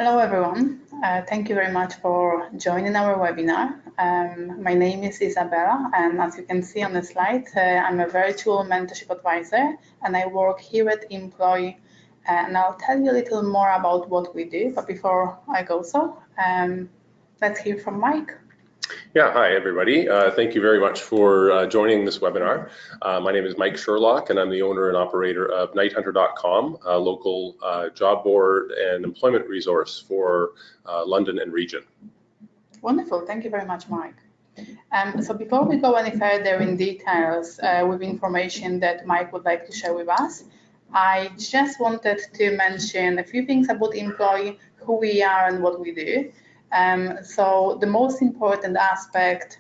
Hello everyone, thank you very much for joining our webinar. My name is Izabela, and as you can see on the slide, I'm a virtual mentorship advisor and I work here at Employ, and I'll tell you a little more about what we do, but before I go let's hear from Mike. Yeah, hi everybody. Thank you very much for joining this webinar. My name is Mike Sherlock and I'm the owner and operator of NightHunter.com, a local job board and employment resource for London and region. Wonderful, thank you very much, Mike. So before we go any further in details with information that Mike would like to share with us, I just wanted to mention a few things about Employ, who we are and what we do. So the most important aspect,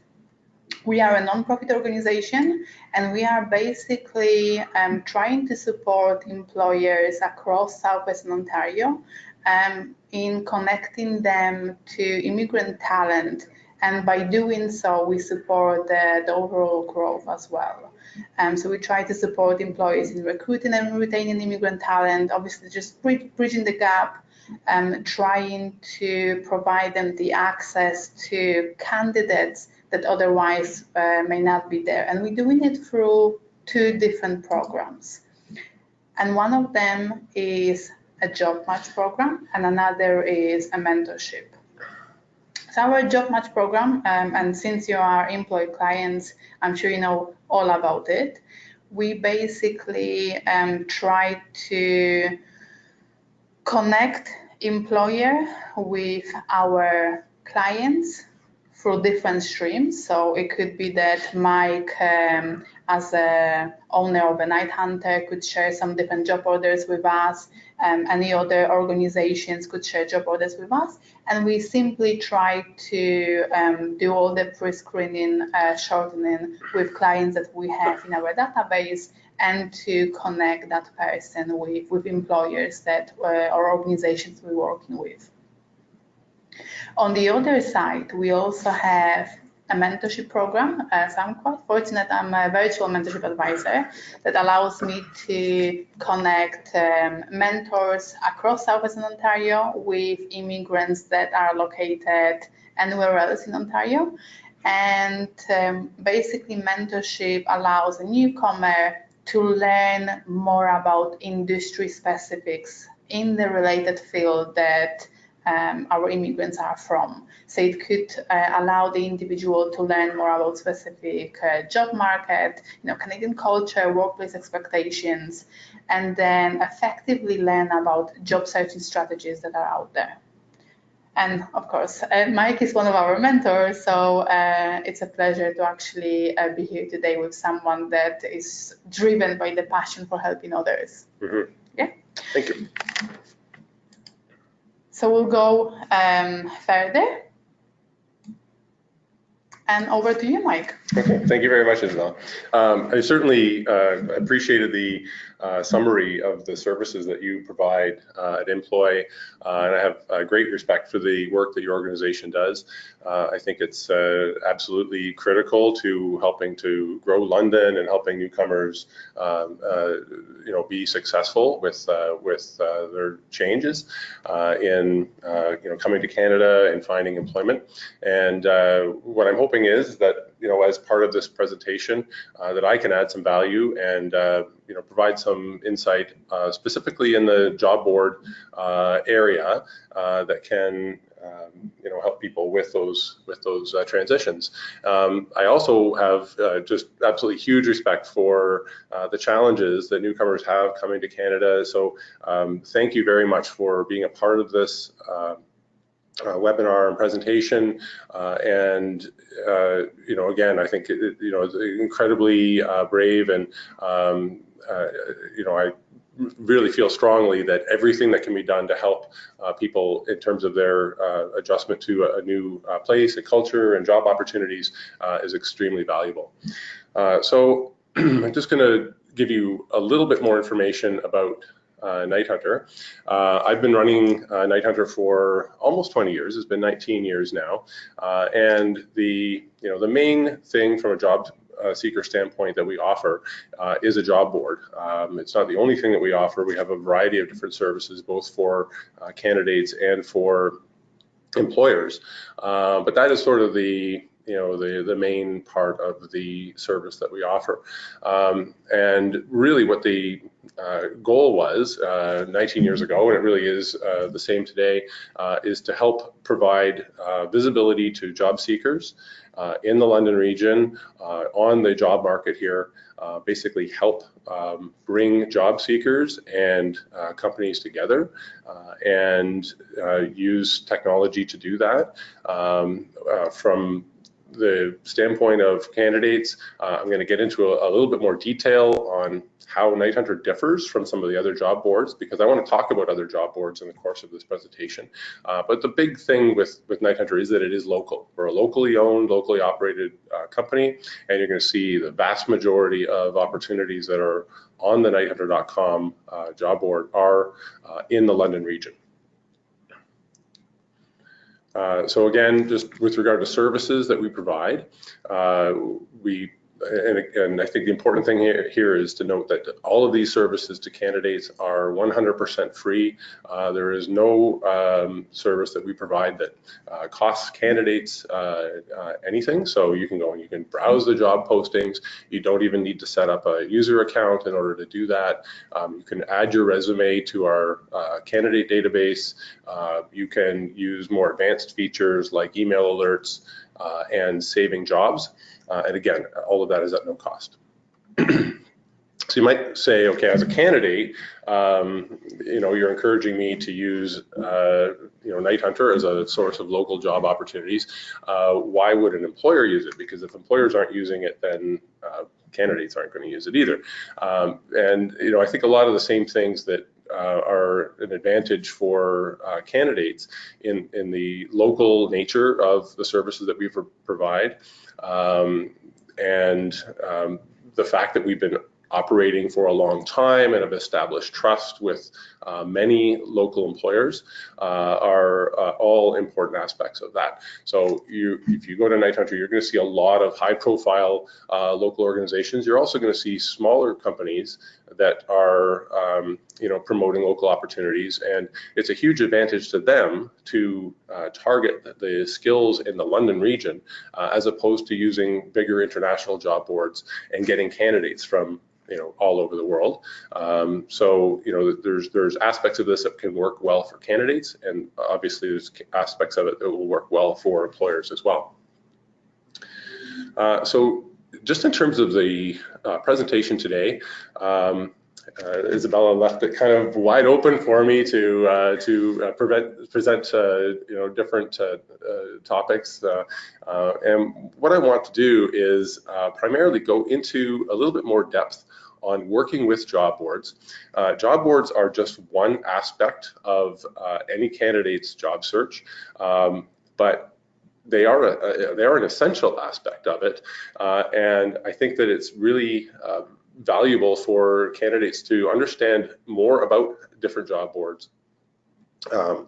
we are a non-profit organization and we are basically trying to support employers across Southwestern Ontario in connecting them to immigrant talent, and by doing so we support the overall growth as well. So we try to support employers in recruiting and retaining immigrant talent, obviously just bridging the gap, trying to provide them the access to candidates that otherwise may not be there. And we're doing it through two different programs. And one of them is a job match program and another is a mentorship. So our job match program, and since you are Employ clients, I'm sure you know all about it. We basically try to connect employer with our clients through different streams. So it could be that Mike, as a owner of a NightHunter, could share some different job orders with us. Any other organizations could share job orders with us. And we simply try to do all the pre-screening, shortening with clients that we have in our database, and to connect that person with employers that or organizations we're working with. On the other side, we also have a mentorship program. So I'm quite fortunate, I'm a virtual mentorship advisor that allows me to connect mentors across Southwestern Ontario with immigrants that are located anywhere else in Ontario. And basically mentorship allows a newcomer to learn more about industry specifics in the related field that our immigrants are from. So it could allow the individual to learn more about specific job market, Canadian culture, workplace expectations, and then effectively learn about job searching strategies that are out there. And of course, Mike is one of our mentors, so it's a pleasure to actually be here today with someone that is driven by the passion for helping others. Mm-hmm. Yeah. Thank you. So we'll go further. And over to you, Mike. Okay, thank you very much, Isabel. I certainly appreciated the summary of the services that you provide at Employ, and I have great respect for the work that your organization does. I think it's absolutely critical to helping to grow London and helping newcomers, be successful with their changes in coming to Canada and finding employment. And what I'm hoping is that as part of this presentation, that I can add some value and provide some insight specifically in the job board area that can help people with those transitions. I also have just absolutely huge respect for the challenges that newcomers have coming to Canada. So thank you very much for being a part of this webinar and presentation, and again, I think it's incredibly brave, and I really feel strongly that everything that can be done to help people in terms of their adjustment to a new place, a culture, and job opportunities is extremely valuable. So I'm just going to give you a little bit more information about NightHunter. I've been running NightHunter for almost 20 years. It's been 19 years now, and the main thing from a job seeker standpoint that we offer is a job board. It's not the only thing that we offer. We have a variety of different services, both for candidates and for employers, but that is sort of the the main part of the service that we offer. And really what the goal was 19 years ago, and it really is the same today, is to help provide visibility to job seekers in the London region on the job market here, basically help bring job seekers and companies together and use technology to do that. From the standpoint of candidates, I'm going to get into a little bit more detail on how NightHunter differs from some of the other job boards, because I want to talk about other job boards in the course of this presentation. But the big thing with NightHunter is that it is local. We're a locally owned, locally operated company, and you're going to see the vast majority of opportunities that are on the nighthunter.com job board are in the London region. So again, just with regard to services that we provide, and I think the important thing here is to note that all of these services to candidates are 100% free. There is no service that we provide that costs candidates anything. So you can go and you can browse the job postings. You don't even need to set up a user account in order to do that. You can add your resume to our candidate database. You can use more advanced features like email alerts and saving jobs. And again, all of that is at no cost. So you might say, okay, as a candidate, you're encouraging me to use, NightHunter as a source of local job opportunities. Why would an employer use it? Because if employers aren't using it, then candidates aren't going to use it either. And I think a lot of the same things that are an advantage for candidates in the local nature of the services that we provide, and the fact that we've been operating for a long time and have established trust with many local employers are all important aspects of that. So if you go to NightHunter, you're going to see a lot of high-profile local organizations. You're also going to see smaller companies that are promoting local opportunities, and it's a huge advantage to them to target the skills in the London region as opposed to using bigger international job boards and getting candidates from all over the world. So there's aspects of this that can work well for candidates, and obviously there's aspects of it that will work well for employers as well. So just in terms of the presentation today, Izabela left it kind of wide open for me to present different topics, and what I want to do is primarily go into a little bit more depth on working with job boards. Job boards are just one aspect of any candidate's job search, but they are an essential aspect of it, and I think that it's really valuable for candidates to understand more about different job boards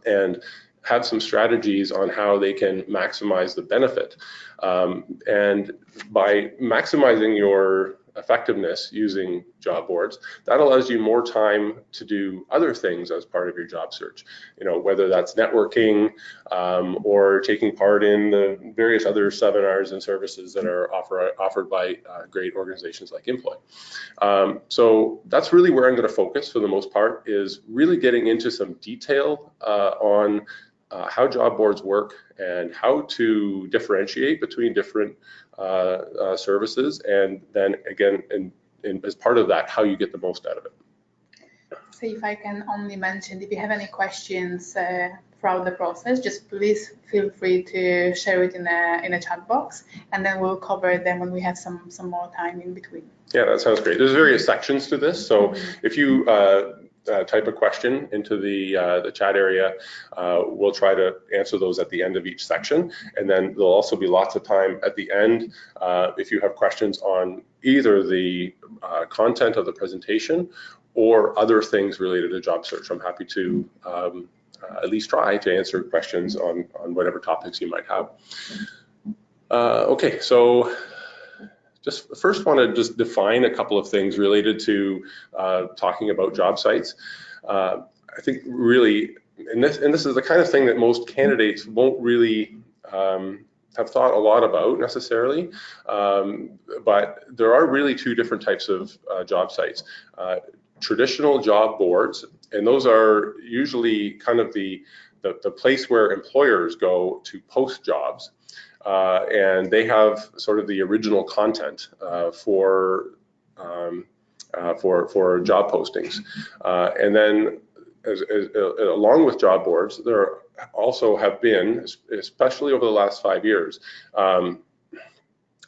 and have some strategies on how they can maximize the benefit. And by maximizing your effectiveness using job boards, that allows you more time to do other things as part of your job search, whether that's networking or taking part in the various other seminars and services that are offered by great organizations like Employ. So that's really where I'm going to focus for the most part, is really getting into some detail on how job boards work and how to differentiate between different services, and then again, as part of that, how you get the most out of it. So if I can only mention, if you have any questions throughout the process, just please feel free to share it in a chat box, and then we'll cover them when we have some more time in between. Yeah, that sounds great. There's various sections to this, so if you type a question into the chat area, we'll try to answer those at the end of each section, and then there'll also be lots of time at the end if you have questions on either the content of the presentation or other things related to job search. I'm happy to at least try to answer questions on whatever topics you might have. Okay, so just first want to just define a couple of things related to talking about job sites. I think really, and this is the kind of thing that most candidates won't really have thought a lot about necessarily, but there are really two different types of job sites. Traditional job boards, and those are usually kind of the place where employers go to post jobs, and they have sort of the original content for job postings, and then along with job boards, there also have been, especially over the last 5 years, a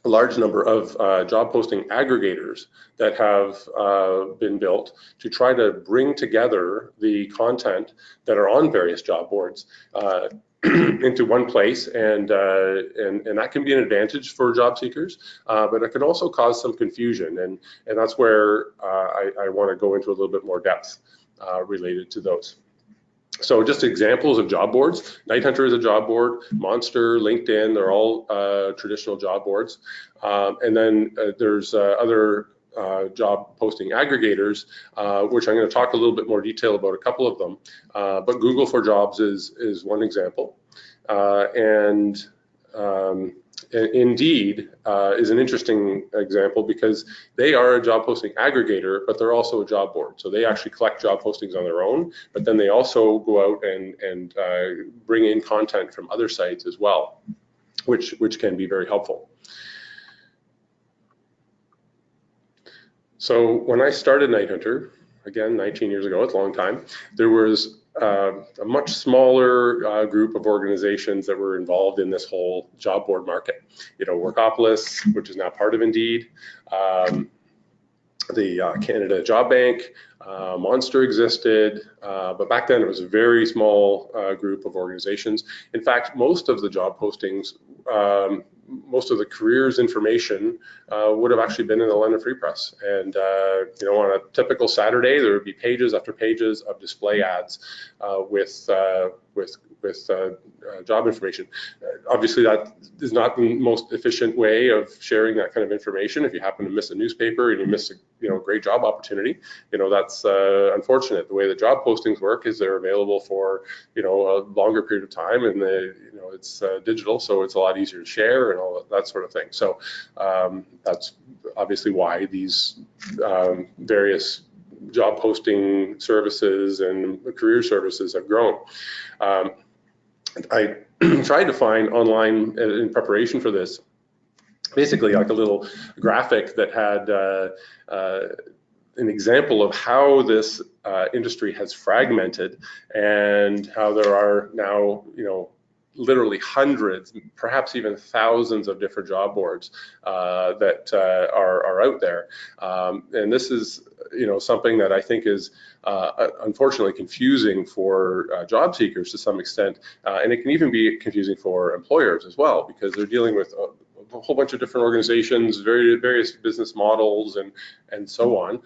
large number of job posting aggregators that have been built to try to bring together the content that are on various job boards into one place, and that can be an advantage for job seekers, but it can also cause some confusion, and that's where I want to go into a little bit more depth related to those. So just examples of job boards. NightHunter is a job board. Monster, LinkedIn, they're all traditional job boards. And then there's other job posting aggregators, which I'm going to talk a little bit more detail about a couple of them. But Google for Jobs is one example. And Indeed is an interesting example because they are a job posting aggregator, but they're also a job board. So they actually collect job postings on their own, but then they also go out and bring in content from other sites as well, which can be very helpful. So when I started NightHunter, again, 19 years ago, it's a long time, there was a much smaller group of organizations that were involved in this whole job board market. You know, Workopolis, which is now part of Indeed, the Canada Job Bank, Monster existed, but back then it was a very small group of organizations. In fact, most of the job postings, most of the careers information would have actually been in the London Free Press. And you know, on a typical Saturday, there would be pages after pages of display ads with job information. Obviously, that is not the most efficient way of sharing that kind of information. If you happen to miss a newspaper and you miss a great job opportunity, you know, that's unfortunate. The way the job postings work is they're available for a longer period of time, and it's digital, so it's a lot easier to share and all that sort of thing. So that's obviously why these various job posting services and career services have grown. I tried to find online in preparation for this, basically like a little graphic that had an example of how this industry has fragmented and how there are now, literally hundreds, perhaps even thousands of different job boards that are out there. And this is, something that I think is unfortunately confusing for job seekers to some extent, and it can even be confusing for employers as well, because they're dealing with a whole bunch of different organizations, various business models, and so on.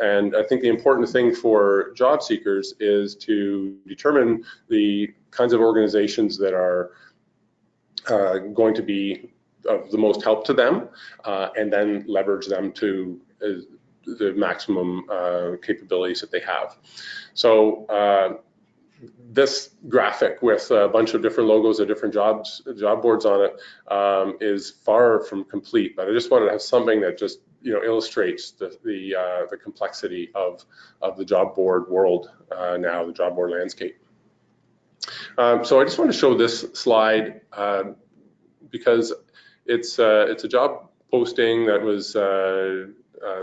And I think the important thing for job seekers is to determine the kinds of organizations that are going to be of the most help to them, and then leverage them to the maximum capabilities that they have. So this graphic with a bunch of different logos of different job boards on it is far from complete, but I just wanted to have something that just illustrates the complexity of the job board world now, the job board landscape. So I just want to show this slide because it's a job posting that was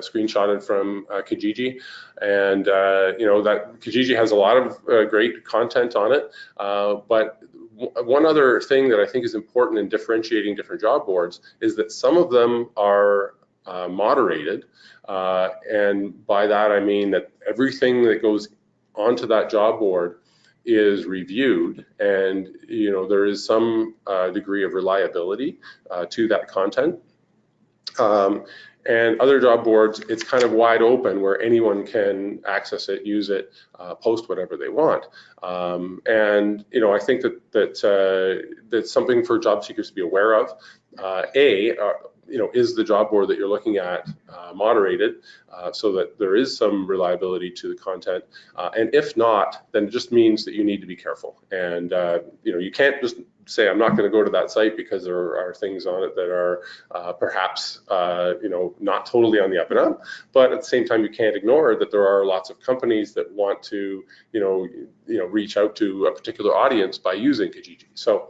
screenshotted from Kijiji, and that Kijiji has a lot of great content on it, but one other thing that I think is important in differentiating different job boards is that some of them are moderated, and by that I mean that everything that goes onto that job board is reviewed, and there is some degree of reliability to that content. And other job boards, it's kind of wide open where anyone can access it, use it, post whatever they want. And I think that's something for job seekers to be aware of. is the job board that you're looking at moderated, so that there is some reliability to the content, and if not, then it just means that you need to be careful. And you can't just say, I'm not going to go to that site because there are things on it that are perhaps not totally on the up and up, but at the same time you can't ignore that there are lots of companies that want to reach out to a particular audience by using Kijiji. So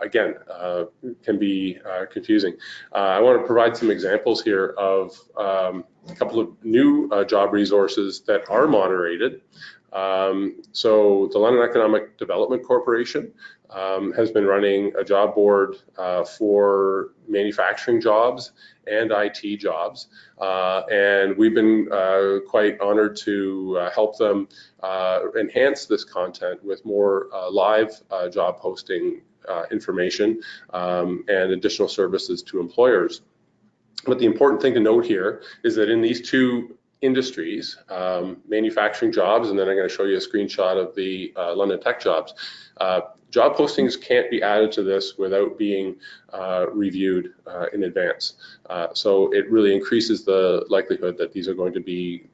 again, can be confusing. I want to provide some examples here of a couple of new job resources that are moderated. So the London Economic Development Corporation has been running a job board for manufacturing jobs and IT jobs, and we've been quite honored to help them enhance this content with more live job posting information and additional services to employers. But the important thing to note here is that in these two industries, manufacturing jobs, and then I'm going to show you a screenshot of the London Tech jobs. Job postings can't be added to this without being reviewed in advance. So it really increases the likelihood that these are going to be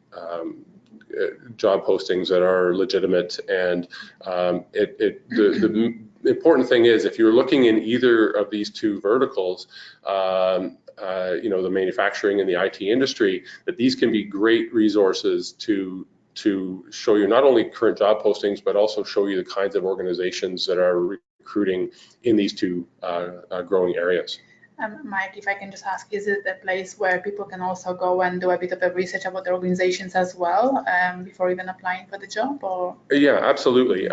job postings that are legitimate. And the important thing is, if you're looking in either of these two verticals, the manufacturing and the IT industry, that these can be great resources to show you not only current job postings, but also show you the kinds of organizations that are recruiting in these two growing areas. Mike, if I can just ask, is it a place where people can also go and do a bit of a research about the organizations as well before even applying for the job? Or? Yeah, absolutely.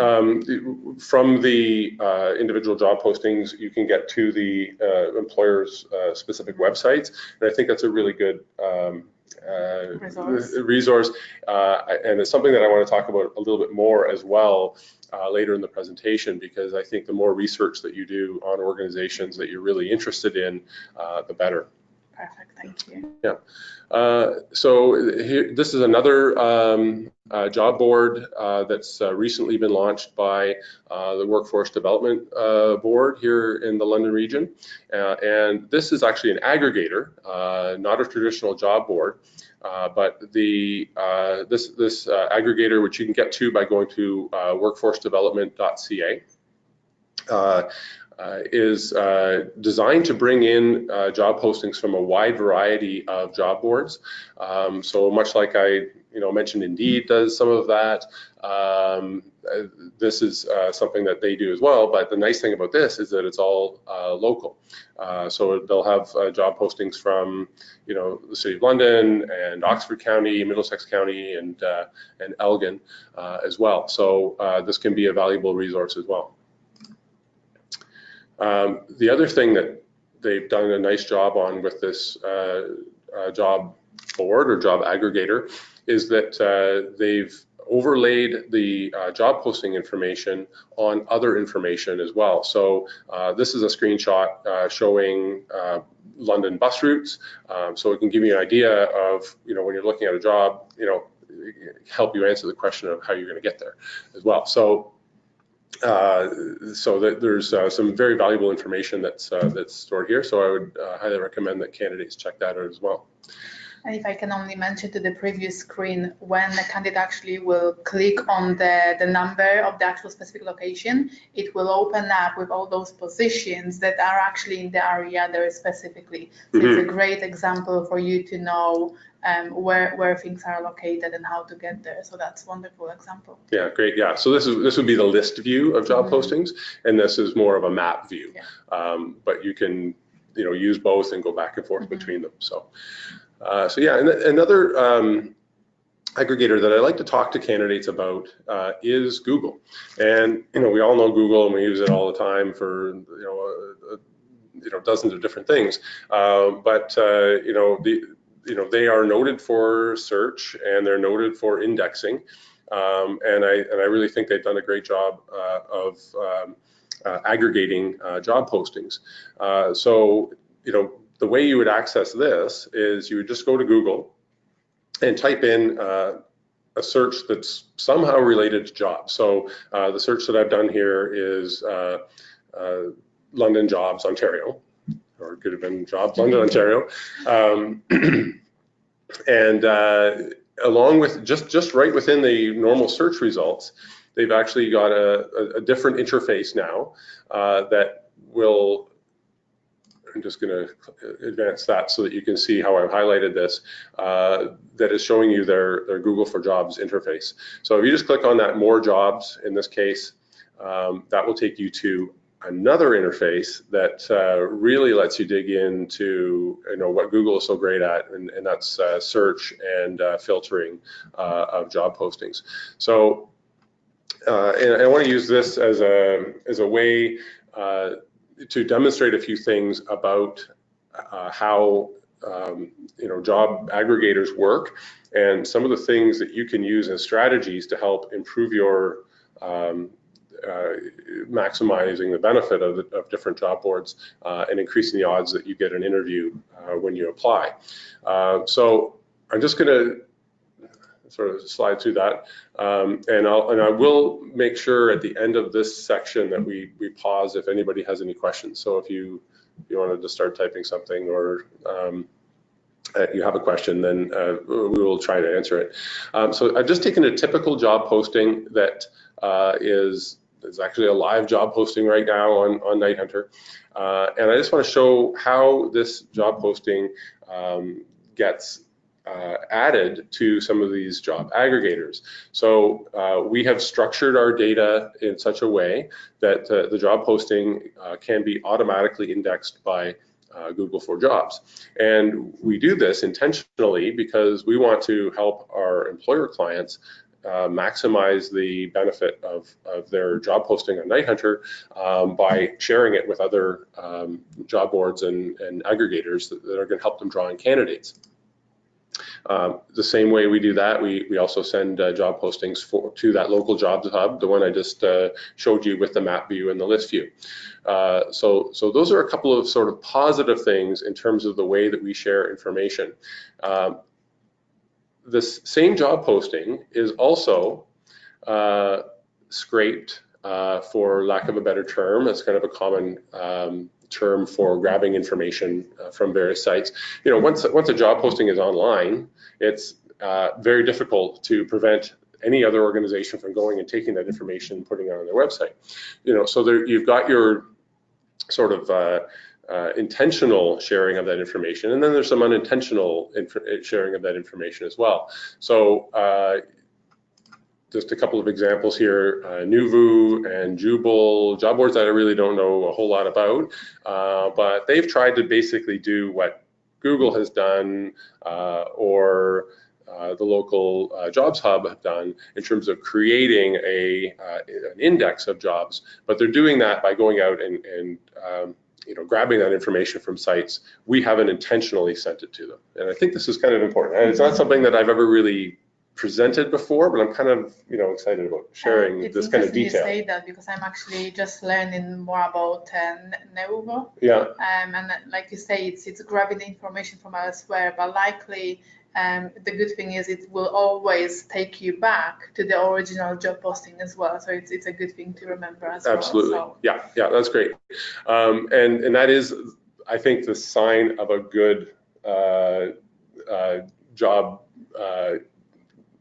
From the individual job postings, you can get to the employer's specific websites, and I think that's a really good resource. And it's something that I want to talk about a little bit more as well later in the presentation, because I think the more research that you do on organizations that you're really interested in, the better. Perfect, thank you. Yeah. So here, this is another job board that's recently been launched by the Workforce Development Board here in the London region. And this is actually an aggregator, not a traditional job board. But this aggregator, which you can get to by going to workforcedevelopment.ca, is designed to bring in job postings from a wide variety of job boards. So much like I mentioned, Indeed does some of that. This is something that they do as well, but the nice thing about this is that it's all local. So they'll have job postings from the City of London and Oxford County, Middlesex County, and Elgin as well. So this can be a valuable resource as well. The other thing that they've done a nice job on with this job board or job aggregator is that they've overlaid the job posting information on other information as well. So this is a screenshot showing London bus routes. So it can give you an idea of, when you're looking at a job, help you answer the question of how you're going to get there as well. So that there's some very valuable information that's stored here. So I would highly recommend that candidates check that out as well. And if I can only mention to the previous screen, when the candidate actually will click on the number of the actual specific location, it will open up with all those positions that are actually in the area there specifically. So it's a great example for you to know where things are located and how to get there. So that's a wonderful example. Yeah, great. Yeah, so this would be the list view of job postings, and this is more of a map view. Yeah. But you can use both and go back and forth between them. So yeah, and another aggregator that I like to talk to candidates about is Google. And we all know Google, and we use it all the time for dozens of different things. But they are noted for search, and they're noted for indexing. And I really think they've done a great job of aggregating job postings. So the way you would access this is you would just go to Google and type in a search that's somehow related to jobs. So the search that I've done here is London jobs, Ontario, or it could have been Jobs London, Ontario. And along with just right within the normal search results, they've actually got a different interface now that will, I'm just going to advance that so that you can see how I've highlighted this, that is showing you their Google for Jobs interface. So if you just click on that More Jobs, in this case, that will take you to another interface that really lets you dig into what Google is so great at, and that's search and filtering of job postings. So and I want to use this as a way to demonstrate a few things about how job aggregators work, and some of the things that you can use as strategies to help improve your maximizing the benefit of different job boards and increasing the odds that you get an interview when you apply. So I'm just going to sort of slide through that, and I will make sure at the end of this section that we pause if anybody has any questions. So if you wanted to start typing something, or you have a question, then we will try to answer it. So I've just taken a typical job posting that is actually a live job posting right now on NightHunter, and I just want to show how this job posting gets added to some of these job aggregators. So we have structured our data in such a way that the job posting can be automatically indexed by Google for Jobs. And we do this intentionally because we want to help our employer clients maximize the benefit of their job posting on NightHunter by sharing it with other job boards and aggregators that are going to help them draw in candidates. The same way we do that, we also send job postings to that local jobs hub, the one I just showed you with the map view and the list view. So those are a couple of sort of positive things in terms of the way that we share information. This same job posting is also scraped, for lack of a better term. It's kind of a common term for grabbing information from various sites. Once a job posting is online, it's very difficult to prevent any other organization from going and taking that information and putting it on their website. So you've got your sort of intentional sharing of that information, and then there's some unintentional sharing of that information as well. So just a couple of examples here, Nuvu and Jubal, job boards that I really don't know a whole lot about, but they've tried to basically do what Google has done or the local jobs hub have done in terms of creating an index of jobs, but they're doing that by going out and grabbing that information from sites. We haven't intentionally sent it to them, and I think this is kind of important. And it's not something that I've ever really presented before, but I'm kind of excited about sharing this kind of detail. You say that because I'm actually just learning more about Nuvu. Yeah. And like you say, it's grabbing the information from elsewhere, but likely the good thing is it will always take you back to the original job posting as well. So it's a good thing to remember as well. Absolutely. So. Yeah, that's great. And that is, I think, the sign of a good job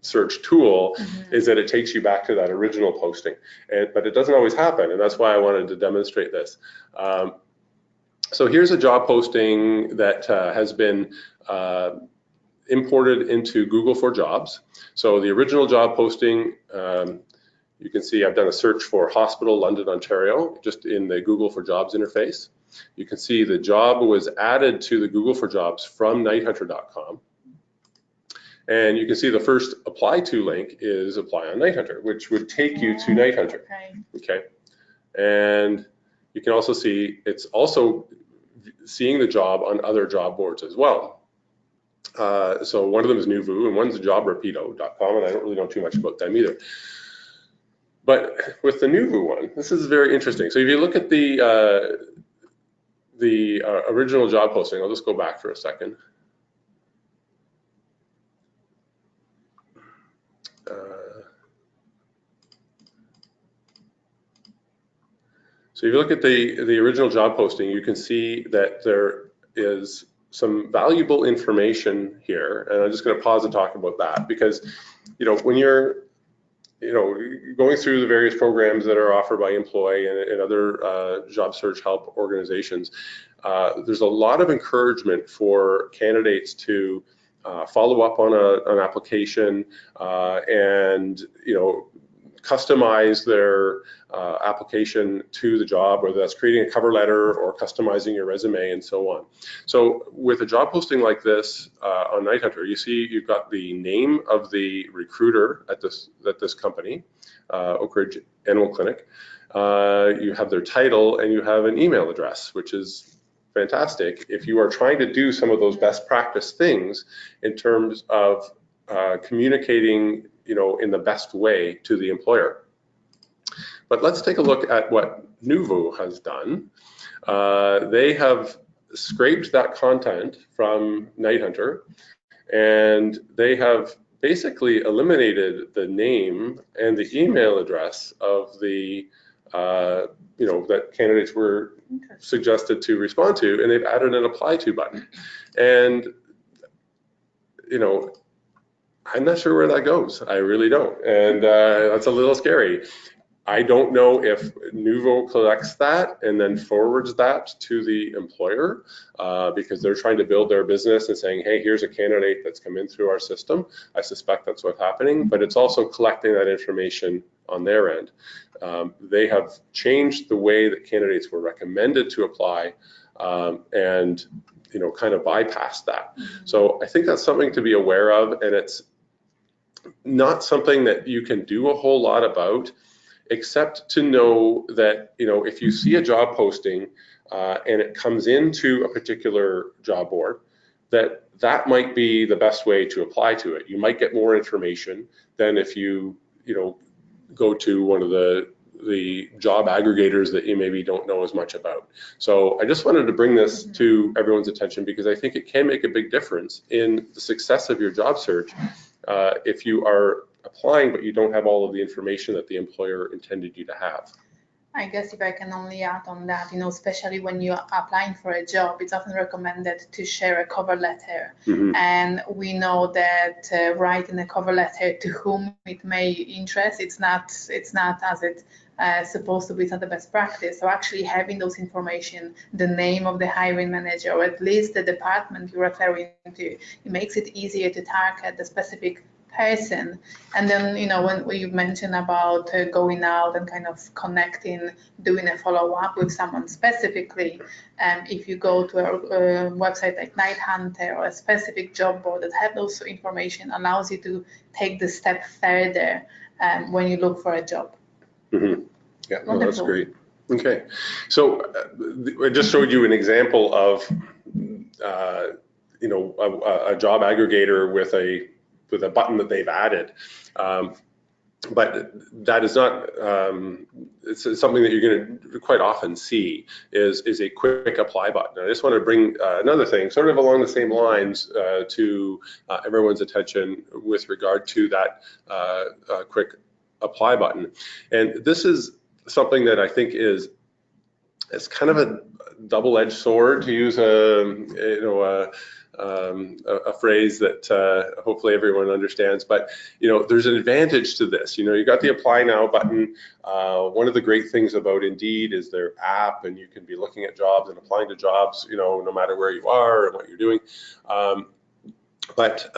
search tool, is that it takes you back to that original posting. But it doesn't always happen, and that's why I wanted to demonstrate this. So here's a job posting that has been imported into Google for Jobs. So the original job posting, you can see I've done a search for Hospital, London, Ontario, just in the Google for Jobs interface. You can see the job was added to the Google for Jobs from nighthunter.com. And you can see the first apply to link is apply on NightHunter, which would take you to NightHunter. Okay. And you can also see it's also seeing the job on other job boards as well. So one of them is Nuvu and one's jobrapido.com, and I don't really know too much about them either. But with the Nuvu one, this is very interesting. So if you look at the original job posting, I'll just go back for a second. So if you look at the original job posting, you can see that there is some valuable information here, and I'm just going to pause and talk about that because, when you're going through the various programs that are offered by Employ and other job search help organizations, there's a lot of encouragement for candidates to follow up on an application and customize their application to the job, whether that's creating a cover letter or customizing your resume and so on. So with a job posting like this on NightHunter, you see you've got the name of the recruiter at this company, Oak Ridge Animal Clinic. You have their title and you have an email address, which is fantastic if you are trying to do some of those best practice things in terms of communicating in the best way to the employer. But let's take a look at what Nuvo has done. They have scraped that content from NightHunter, and they have basically eliminated the name and the email address of the that candidates were suggested to respond to, and they've added an apply to button. And I'm not sure where that goes. I really don't. And that's a little scary. I don't know if Nuvo collects that and then forwards that to the employer because they're trying to build their business and saying, hey, here's a candidate that's come in through our system. I suspect that's what's happening, but it's also collecting that information on their end. They have changed the way that candidates were recommended to apply and kind of bypassed that. So I think that's something to be aware of, and it's not something that you can do a whole lot about, except to know that if you see a job posting and it comes into a particular job board, that might be the best way to apply to it. You might get more information than if you go to one of the job aggregators that you maybe don't know as much about. So I just wanted to bring this to everyone's attention because I think it can make a big difference in the success of your job search if you are applying but you don't have all of the information that the employer intended you to have. I guess if I can only add on that, especially when you're applying for a job, it's often recommended to share a cover letter. And we know that writing a cover letter to whom it may interest, it's not as it's supposed to be, it's not the best practice. So actually having those information, the name of the hiring manager, or at least the department you're referring to, it makes it easier to target the specific person. And then when you mentioned about going out and kind of connecting, doing a follow-up with someone specifically, if you go to a website like NightHunter or a specific job board that have those information, allows you to take the step further when you look for a job. Yeah, well, that's great. Okay, so I just showed you an example of a job aggregator with a button that they've added. But that is not, it's something that you're going to quite often see is a quick apply button. I just want to bring another thing sort of along the same lines to everyone's attention with regard to that quick apply button. And this is something that I think is kind of a double-edged sword, to use a phrase that hopefully everyone understands, but there's an advantage to this. You got the apply now button. One of the great things about Indeed is their app, and you can be looking at jobs and applying to jobs no matter where you are and what you're doing. But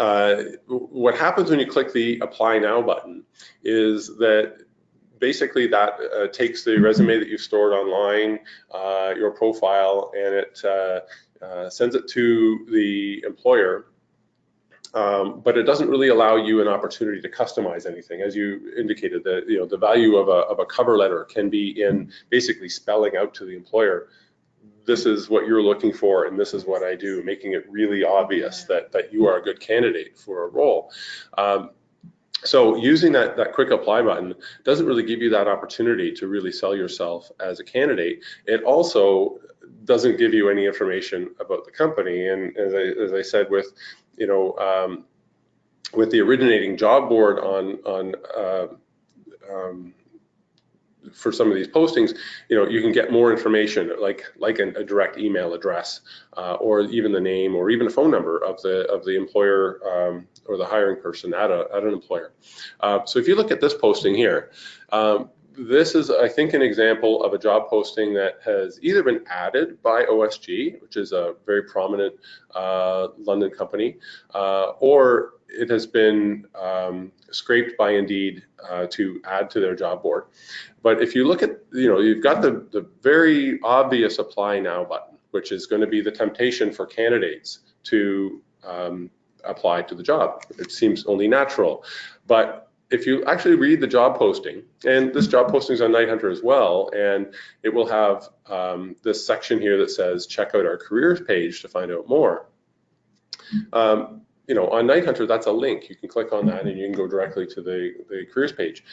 what happens when you click the apply now button is that basically that takes the resume that you've stored online, your profile, and it sends it to the employer, but it doesn't really allow you an opportunity to customize anything. As you indicated, the value of a cover letter can be in basically spelling out to the employer, this is what you're looking for and this is what I do, making it really obvious that you are a good candidate for a role. So using that quick apply button doesn't really give you that opportunity to really sell yourself as a candidate. It also doesn't give you any information about the company. And as I said, with the originating job board on for some of these postings, you can get more information, like a direct email address, or even the name, or even a phone number of the employer or the hiring person at an employer. So if you look at this posting here, this is, I think, an example of a job posting that has either been added by OSG, which is a very prominent London company, or it has been scraped by Indeed to add to their job board. But if you look at, you've got the very obvious apply now button, which is going to be the temptation for candidates to apply to the job. It seems only natural. But if you actually read the job posting, and this job posting is on NightHunter as well, and it will have this section here that says, check out our careers page to find out more. On NightHunter, that's a link. You can click on that and you can go directly to the careers page.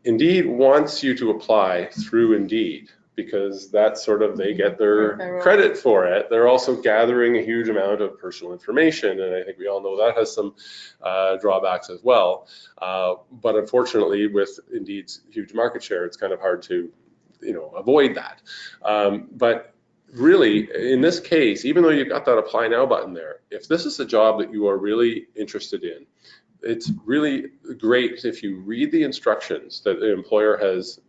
Indeed wants you to apply through Indeed, because that's sort of, they get their credit for it. They're also gathering a huge amount of personal information, and I think we all know that has some drawbacks as well. But unfortunately, with Indeed's huge market share, it's kind of hard to, avoid that. But really, in this case, even though you've got that apply now button there, if this is a job that you are really interested in, it's really great if you read the instructions that the employer has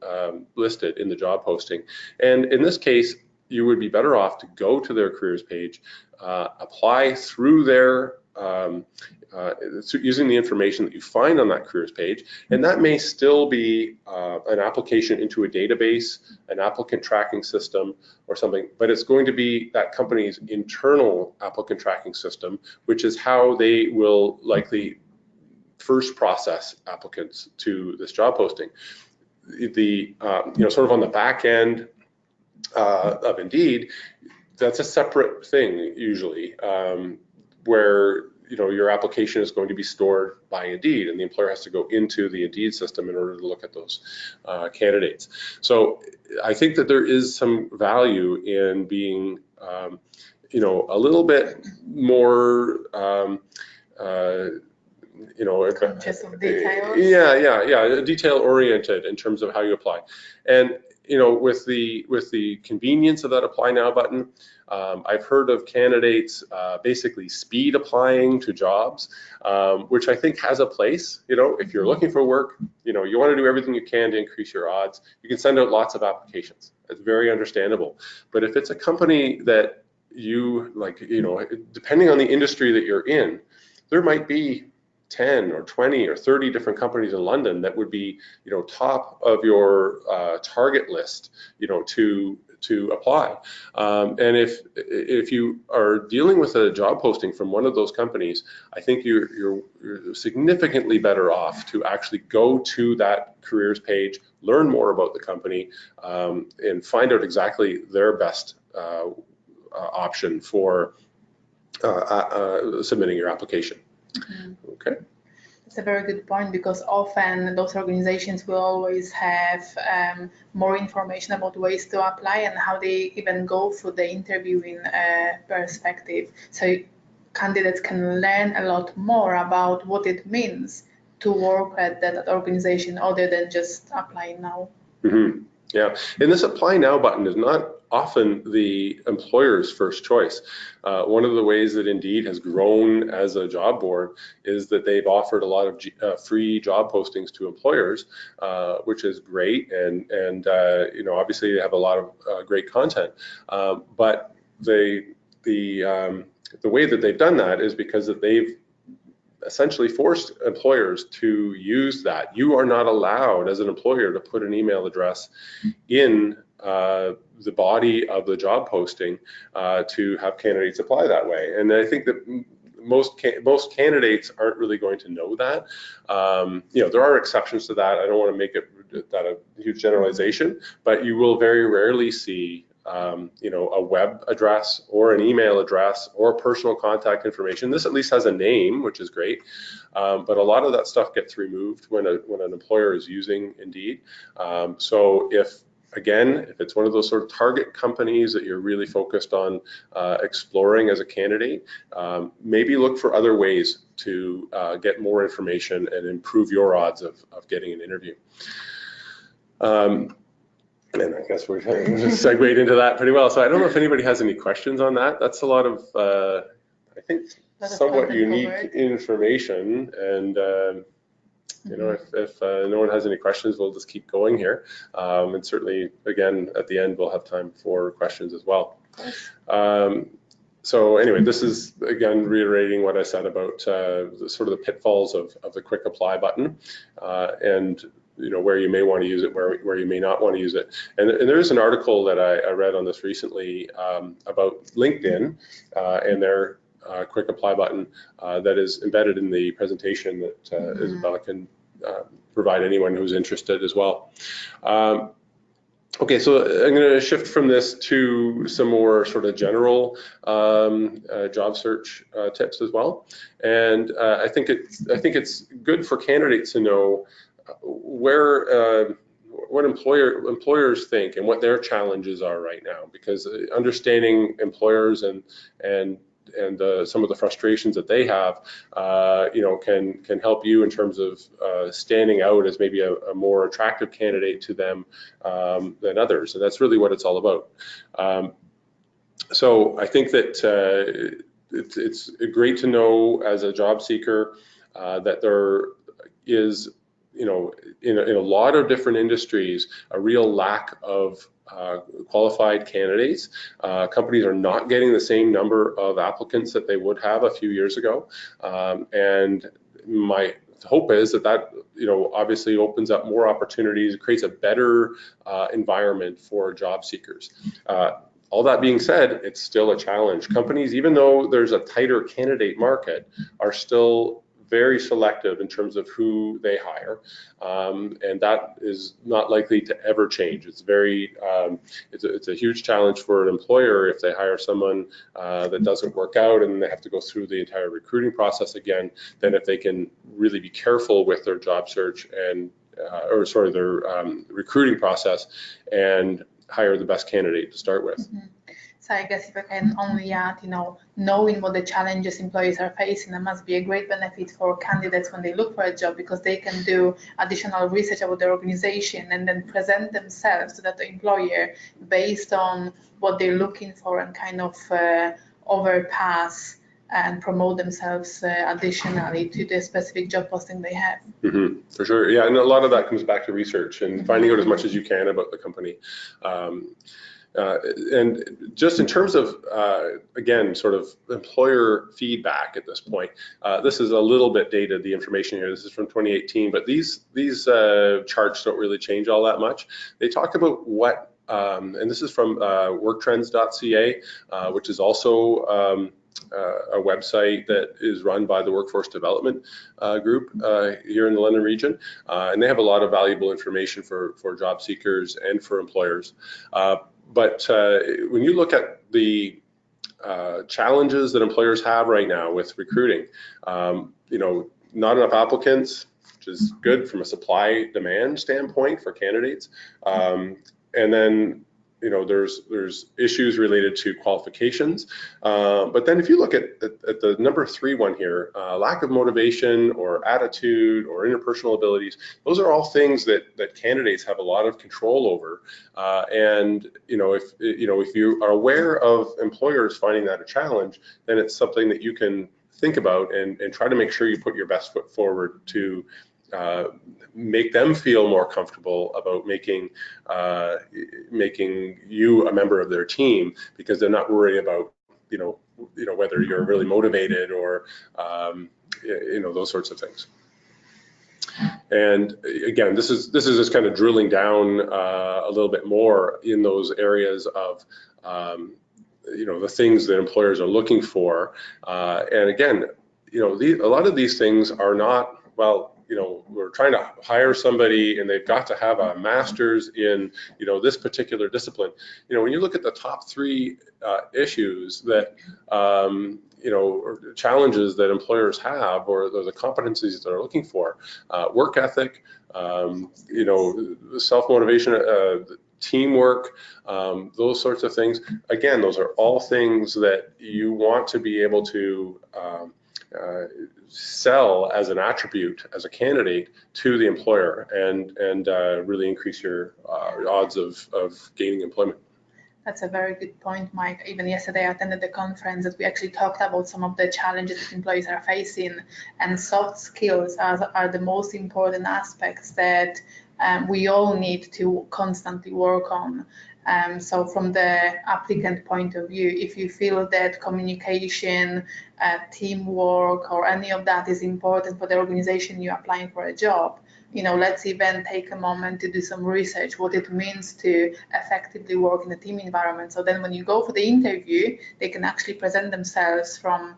listed in the job posting. And in this case, you would be better off to go to their careers page, apply through their, using the information that you find on that careers page. And that may still be an application into a database, an applicant tracking system or something, but it's going to be that company's internal applicant tracking system, which is how they will likely first process applicants to this job posting. Sort of on the back end of Indeed, that's a separate thing usually, where your application is going to be stored by Indeed, and the employer has to go into the Indeed system in order to look at those candidates. So I think that there is some value in being, a little bit more conscious of details. Yeah, detail oriented in terms of how you apply. And with the convenience of that apply now button, I've heard of candidates basically speed applying to jobs, which I think has a place. If you're looking for work, you want to do everything you can to increase your odds. You can send out lots of applications. It's very understandable. But if it's a company that you like, depending on the industry that you're in, there might be 10 or 20 or 30 different companies in London that would be, top of your target list, to apply. And if you are dealing with a job posting from one of those companies, I think you're significantly better off to actually go to that careers page, learn more about the company, and find out exactly their best option for submitting your application. Mm-hmm. Okay. It's a very good point, because often those organizations will always have more information about ways to apply and how they even go through the interviewing perspective. So candidates can learn a lot more about what it means to work at that organization other than just applying now. Mm-hmm. Yeah, and this apply now button is not often the employer's first choice. One of the ways that Indeed has grown as a job board is that they've offered a lot of free job postings to employers, which is great, and obviously they have a lot of great content. But the way that they've done that is because that they've essentially forced employers to use that. You are not allowed as an employer to put an email address in the body of the job posting to have candidates apply that way. And I think that most candidates aren't really going to know that. There are exceptions to that. I don't want to make it that a huge generalization, but you will very rarely see a web address or an email address or personal contact information. This at least has a name, which is great, but a lot of that stuff gets removed when an employer is using Indeed. So if it's one of those sort of target companies that you're really focused on exploring as a candidate, maybe look for other ways to get more information and improve your odds of getting an interview. And I guess we're segued into that pretty well. So I don't know if anybody has any questions on that. That's a lot of, I think, somewhat unique information. And you know, if no one has any questions, we'll just keep going here. And certainly, again, at the end, we'll have time for questions as well. So anyway, this is, again, reiterating what I said about sort of the pitfalls of the quick apply button, and you know, where you may want to use it, where you may not want to use it. And there is an article that I read on this recently about LinkedIn and their quick apply button that is embedded in the presentation that Izabela can provide anyone who's interested as well. Okay, so I'm going to shift from this to some more sort of general job search tips as well. And I think it's good for candidates to know where what employers think and what their challenges are right now, because understanding employers and some of the frustrations that they have, you know, can help you in terms of standing out as maybe a more attractive candidate to them than others, and that's really what it's all about. So I think that it's great to know as a job seeker that there is, you know, in a lot of different industries, a real lack of qualified candidates. Companies are not getting the same number of applicants that they would have a few years ago. And my hope is that, you know, obviously opens up more opportunities, creates a better environment for job seekers. All that being said, it's still a challenge. Companies, even though there's a tighter candidate market, are still very selective in terms of who they hire, and that is not likely to ever change. It's very, it's a huge challenge for an employer if they hire someone that doesn't work out and they have to go through the entire recruiting process again, than if they can really be careful with their job search and, or sorry, their recruiting process and hire the best candidate to start with. So I guess if I can only add, you know, knowing what the challenges employees are facing, it must be a great benefit for candidates when they look for a job, because they can do additional research about their organization and then present themselves to that employer based on what they're looking for, and kind of overpass and promote themselves additionally to the specific job posting they have. For sure, yeah, and a lot of that comes back to research and finding out as much as you can about the company. And just in terms of, again, sort of employer feedback at this point, this is a little bit dated, the information here. This is from 2018, but these charts don't really change all that much. They talk about what, and this is from worktrends.ca, which is also a website that is run by the Workforce Development Group here in the London region, and they have a lot of valuable information for job seekers and for employers. But when you look at the challenges that employers have right now with recruiting, you know, not enough applicants, which is good from a supply-demand standpoint for candidates, and then, you know, there's issues related to qualifications. But then if you look at the number 3 one here, lack of motivation or attitude or interpersonal abilities, those are all things that candidates have a lot of control over. And, you know, if you are aware of employers finding that a challenge, then it's something that you can think about and try to make sure you put your best foot forward to make them feel more comfortable about making you a member of their team, because they're not worried about you know whether you're really motivated or you know, those sorts of things. And again, this is just kind of drilling down a little bit more in those areas of you know, the things that employers are looking for. And again, you know, a lot of these things are not, well, you know, we're trying to hire somebody and they've got to have a master's in, you know, this particular discipline. You know, when you look at the top 3 issues that, you know, or challenges that employers have, or the competencies that they're looking for, work ethic, you know, self-motivation, teamwork, those sorts of things. Again, those are all things that you want to be able to sell as an attribute as a candidate to the employer and really increase your odds of gaining employment. That's a very good point, Mike. Even yesterday I attended the conference that we actually talked about some of the challenges that employees are facing, and soft skills are the most important aspects that we all need to constantly work on. So from the applicant point of view, if you feel that communication, teamwork, or any of that is important for the organization you're applying for a job, let's even take a moment to do some research, what it means to effectively work in a team environment. So then when you go for the interview, they can actually present themselves from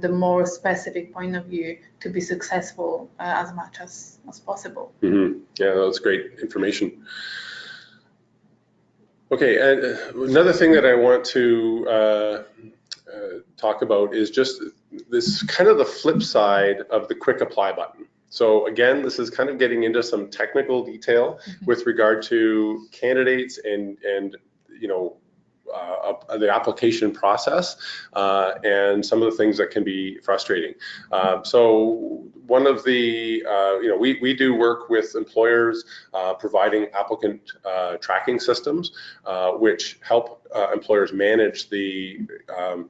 the more specific point of view to be successful as much as possible. Mm-hmm. Yeah, that's great information. Okay, and another thing that I want to talk about is just this kind of the flip side of the quick apply button. So again, this is kind of getting into some technical detail with regard to candidates and the application process and some of the things that can be frustrating. So one of the, we do work with employers providing applicant tracking systems, which help employers manage the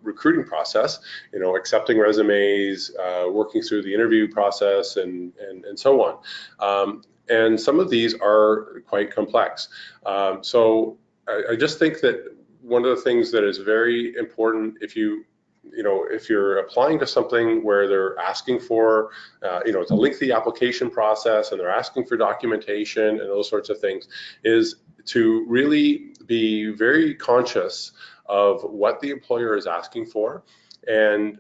recruiting process, accepting resumes, working through the interview process, and so on. And some of these are quite complex. So I just think that one of the things that is very important if you're applying to something where they're asking for, it's a lengthy application process and they're asking for documentation and those sorts of things, is to really be very conscious of what the employer is asking for and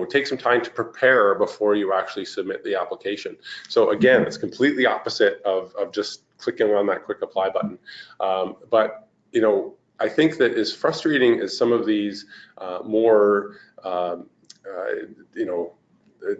take some time to prepare before you actually submit the application. So again, it's completely opposite of just clicking on that quick apply button. But I think that as frustrating as some of these more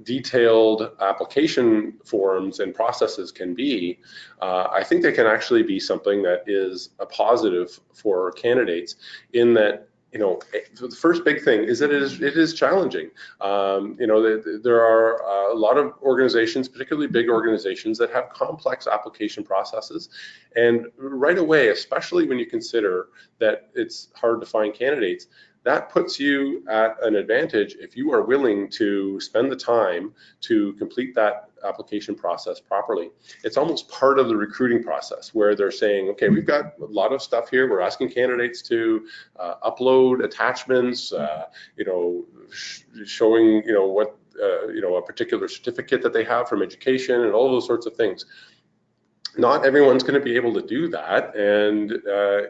detailed application forms and processes can be, I think they can actually be something that is a positive for candidates in that, the first big thing is that it is challenging. There are a lot of organizations, particularly big organizations, that have complex application processes. And right away, especially when you consider that it's hard to find candidates, that puts you at an advantage if you are willing to spend the time to complete that application process properly. It's almost part of the recruiting process where they're saying, okay, we've got a lot of stuff here. We're asking candidates to upload attachments, showing, what, a particular certificate that they have from education and all those sorts of things. Not everyone's going to be able to do that, and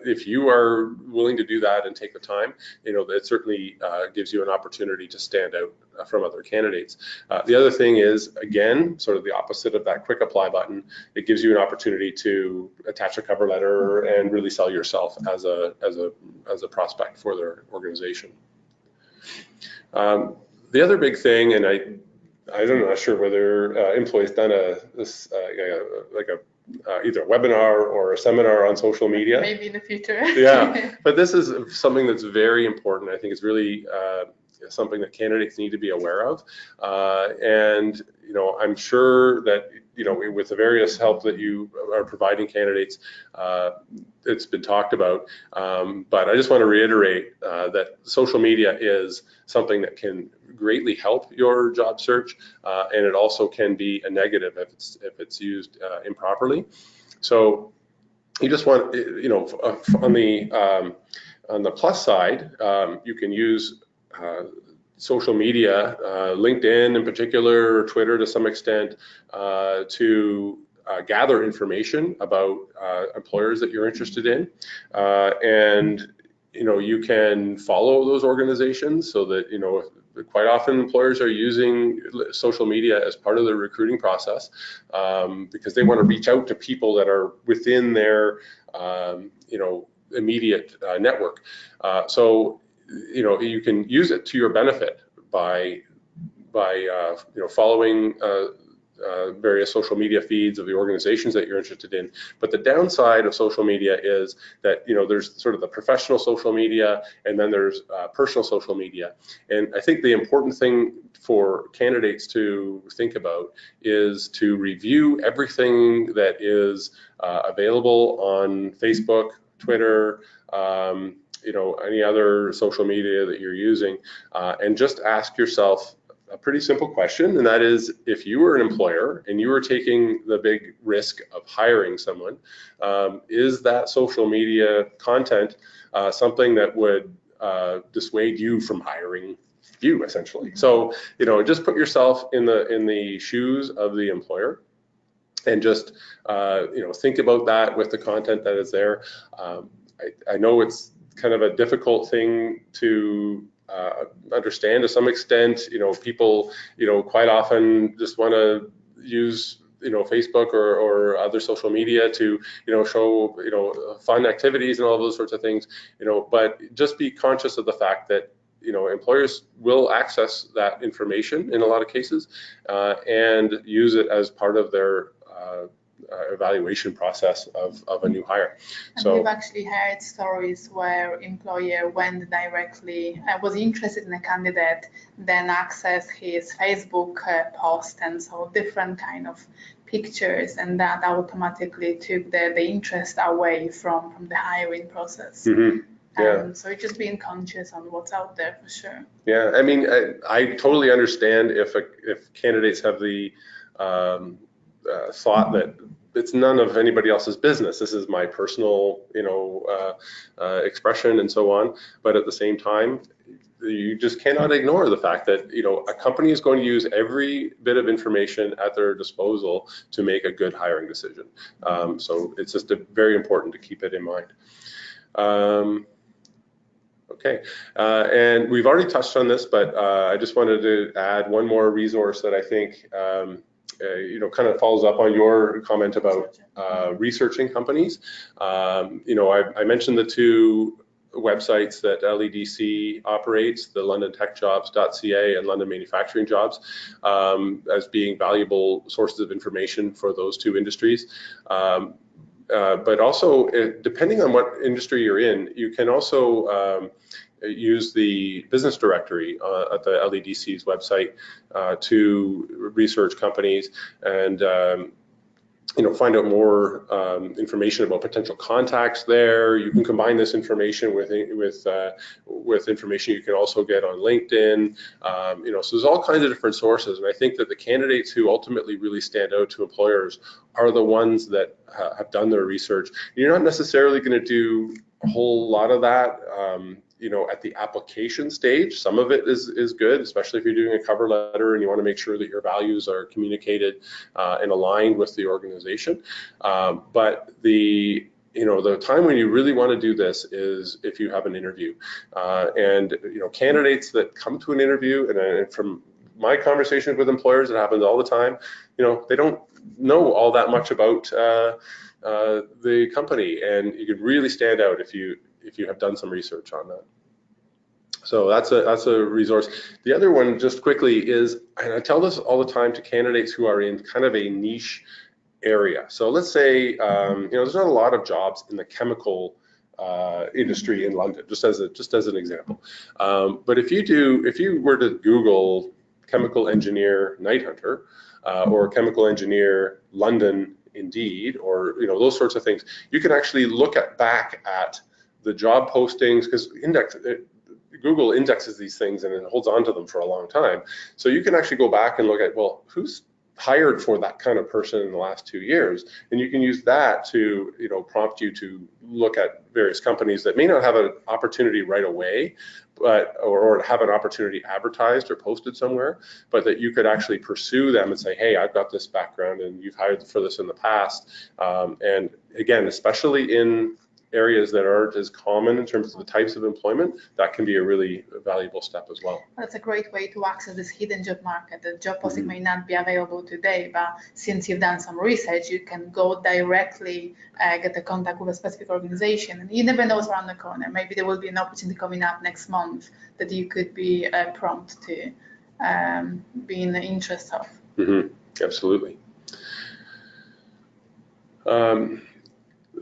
if you are willing to do that and take the time, that certainly gives you an opportunity to stand out from other candidates. The other thing is, again, sort of the opposite of that quick apply button. It gives you an opportunity to attach a cover letter and really sell yourself as a prospect for their organization. The other big thing, and I'm not sure whether employees done either a webinar or a seminar on social media. Maybe in the future. Yeah, but this is something that's very important. I think it's really something that candidates need to be aware of. And I'm sure that with the various help that you are providing candidates, it's been talked about. But I just want to reiterate that social media is something that can greatly help your job search, and it also can be a negative if it's used improperly. So you just want, on the plus side, you can use social media, LinkedIn in particular, or Twitter to some extent, to gather information about employers that you're interested in, and you can follow those organizations so that quite often employers are using social media as part of their recruiting process because they want to reach out to people that are within their immediate network. So you can use it to your benefit by following various social media feeds of the organizations that you're interested in. But the downside of social media is that, you know, there's sort of the professional social media, and then there's personal social media. And I think the important thing for candidates to think about is to review everything that is available on Facebook, Twitter, you know, any other social media that you're using, and just ask yourself a pretty simple question, and that is, if you were an employer and you were taking the big risk of hiring someone, is that social media content something that would dissuade you from hiring you, essentially? So, you know, just put yourself in the shoes of the employer, and just you know, think about that with the content that is there. I know it's kind of a difficult thing to understand to some extent. You know, people, you know, quite often just want to use, you know, Facebook or other social media to, you know, show, you know, fun activities and all those sorts of things, you know, but just be conscious of the fact that, you know, employers will access that information in a lot of cases, and use it as part of their evaluation process of a new hire. And so we've actually heard stories where employer went directly, was interested in a candidate, then accessed his Facebook post, and so different kind of pictures, and that automatically took the interest away from the hiring process. Yeah. So just being conscious on what's out there for sure. Yeah, I mean, I totally understand if candidates have the thought that it's none of anybody else's business. This is my personal, you know, expression and so on. But at the same time, you just cannot ignore the fact that, you know, a company is going to use every bit of information at their disposal to make a good hiring decision. So it's just very important to keep it in mind. Okay, and we've already touched on this, but I just wanted to add one more resource that I think you know, kind of follows up on your comment about researching companies. You know, I mentioned the two websites that LEDC operates, the londontechjobs.ca and London Manufacturing Jobs, as being valuable sources of information for those two industries. But also, depending on what industry you're in, you can also use the business directory at the LEDC's website to research companies and you know, find out more information about potential contacts there. You can combine this information with information you can also get on LinkedIn. You know, so there's all kinds of different sources, and I think that the candidates who ultimately really stand out to employers are the ones that have done their research. You're not necessarily going to do a whole lot of that. You know, at the application stage, some of it is good, especially if you're doing a cover letter and you want to make sure that your values are communicated and aligned with the organization. But the time when you really want to do this is if you have an interview. And you know, candidates that come to an interview, and from my conversations with employers, it happens all the time. You know, they don't know all that much about the company, and you can really stand out if you have done some research on that. So that's a resource. The other one, just quickly, is, and I tell this all the time to candidates who are in kind of a niche area. So let's say you know, there's not a lot of jobs in the chemical industry in London, just as an example. But if you were to Google chemical engineer NightHunter or chemical engineer London Indeed, or you know, those sorts of things, you can actually look back at the job postings, because Google indexes these things and it holds on to them for a long time. So you can actually go back and look at, well, who's hired for that kind of person in the last 2 years, and you can use that to, you know, prompt you to look at various companies that may not have an opportunity right away, but or have an opportunity advertised or posted somewhere, but that you could actually pursue them and say, hey, I've got this background and you've hired for this in the past. And again, especially in areas that aren't as common in terms of the types of employment, that can be a really valuable step as well. That's a great way to access this hidden job market. The job posting may not be available today, but since you've done some research, you can go directly get a contact with a specific organization. And you never know what's around the corner. Maybe there will be an opportunity coming up next month that you could be prompt to be in the interest of. Absolutely.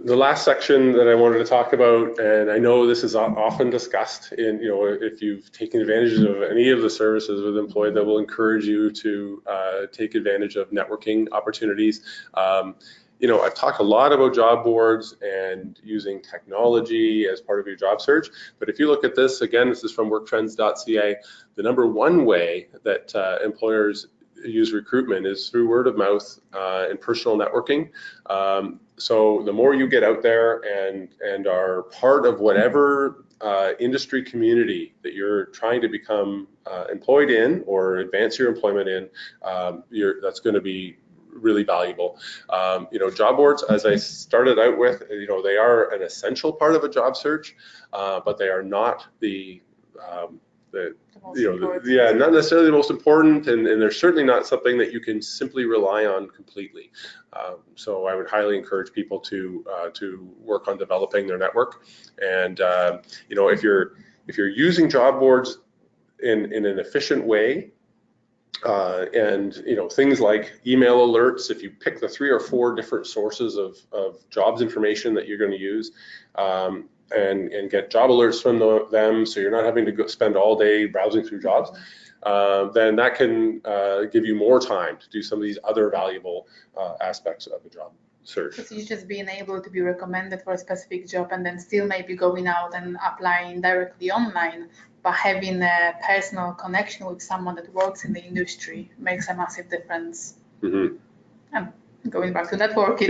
The last section that I wanted to talk about, and I know this is often discussed in, if you've taken advantage of any of the services with Employ, that will encourage you to take advantage of networking opportunities. I've talked a lot about job boards and using technology as part of your job search, but if you look at this, again, this is from worktrends.ca, the number one way that employers use recruitment is through word of mouth and personal networking. So the more you get out there and are part of whatever industry community that you're trying to become employed in or advance your employment in, that's going to be really valuable. Job boards, as I started out with, they are an essential part of a job search, but they are not not necessarily the most important, and they're certainly not something that you can simply rely on completely. So I would highly encourage people to work on developing their network. And if you're using job boards in an efficient way, and things like email alerts, if you pick the 3 or 4 different sources of jobs information that you're going to use, and get job alerts from them, so you're not having to spend all day browsing through jobs, then that can give you more time to do some of these other valuable aspects of a job search. So you just being able to be recommended for a specific job and then still maybe going out and applying directly online, but having a personal connection with someone that works in the industry makes a massive difference. Mm-hmm. And going back to networking.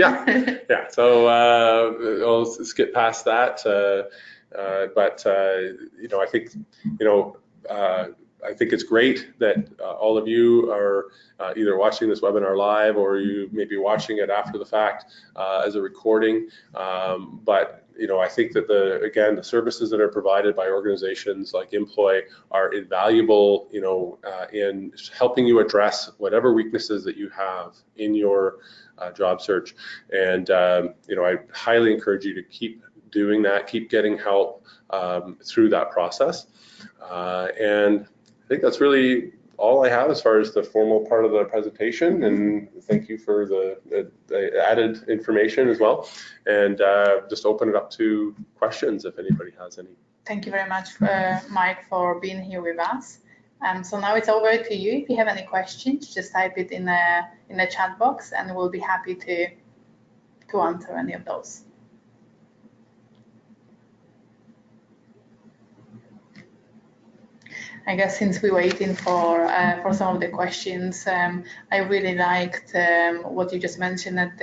Yeah. So I'll skip past that. But I think it's great that all of you are either watching this webinar live or you may be watching it after the fact as a recording. But I think that the services that are provided by organizations like Employ are invaluable, in helping you address whatever weaknesses that you have in your job search. And I highly encourage you to keep doing that, keep getting help through that process. And I think that's really all I have as far as the formal part of the presentation, and thank you for the added information as well. And just open it up to questions if anybody has any. Thank you very much, Mike, for being here with us. So now it's over to you. If you have any questions, just type it in the chat box, and we'll be happy to answer any of those. I guess since we're waiting for some of the questions, I really liked what you just mentioned at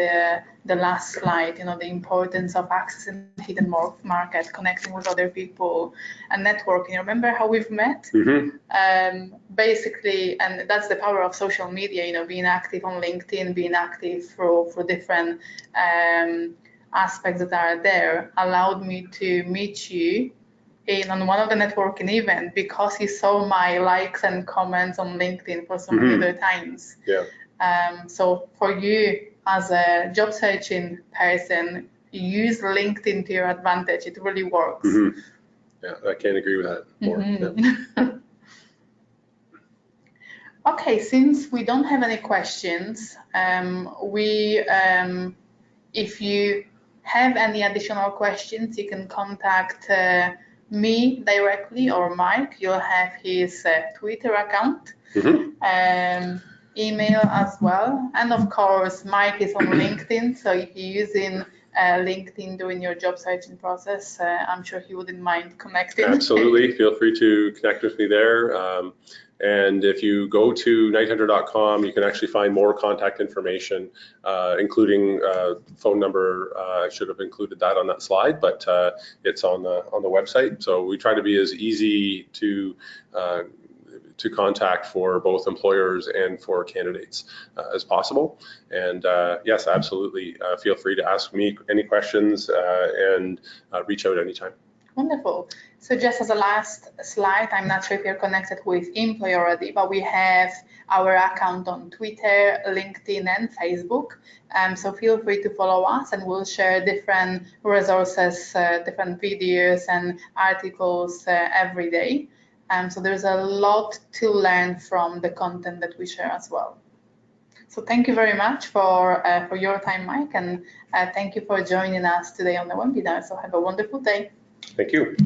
the last slide, the importance of accessing the hidden market, connecting with other people and networking. Remember how we've met? Mm-hmm. Basically, and that's the power of social media, being active on LinkedIn, being active through different aspects that are there, allowed me to meet you on one of the networking events because he saw my likes and comments on LinkedIn for so many other times. Yeah. So for you as a job searching person, use LinkedIn to your advantage. It really works. Mm-hmm. Yeah, I can't agree with that more. Mm-hmm. Yeah. Okay, since we don't have any questions, if you have any additional questions, you can contact me directly or Mike. You'll have his Twitter account, mm-hmm. Email as well, and of course Mike is on LinkedIn, so if you're using LinkedIn during your job searching process, I'm sure he wouldn't mind connecting. Absolutely, feel free to connect with me there. And if you go to nighthunter.com, you can actually find more contact information, including phone number. I should have included that on that slide, but it's on the website. So we try to be as easy to contact for both employers and for candidates as possible. And yes, absolutely, feel free to ask me any questions and reach out anytime. Wonderful. So just as a last slide, I'm not sure if you're connected with Employ already, but we have our account on Twitter, LinkedIn, and Facebook. So feel free to follow us, and we'll share different resources, different videos and articles every day. So there's a lot to learn from the content that we share as well. So thank you very much for your time, Mike, and thank you for joining us today on the webinar. So have a wonderful day. Thank you.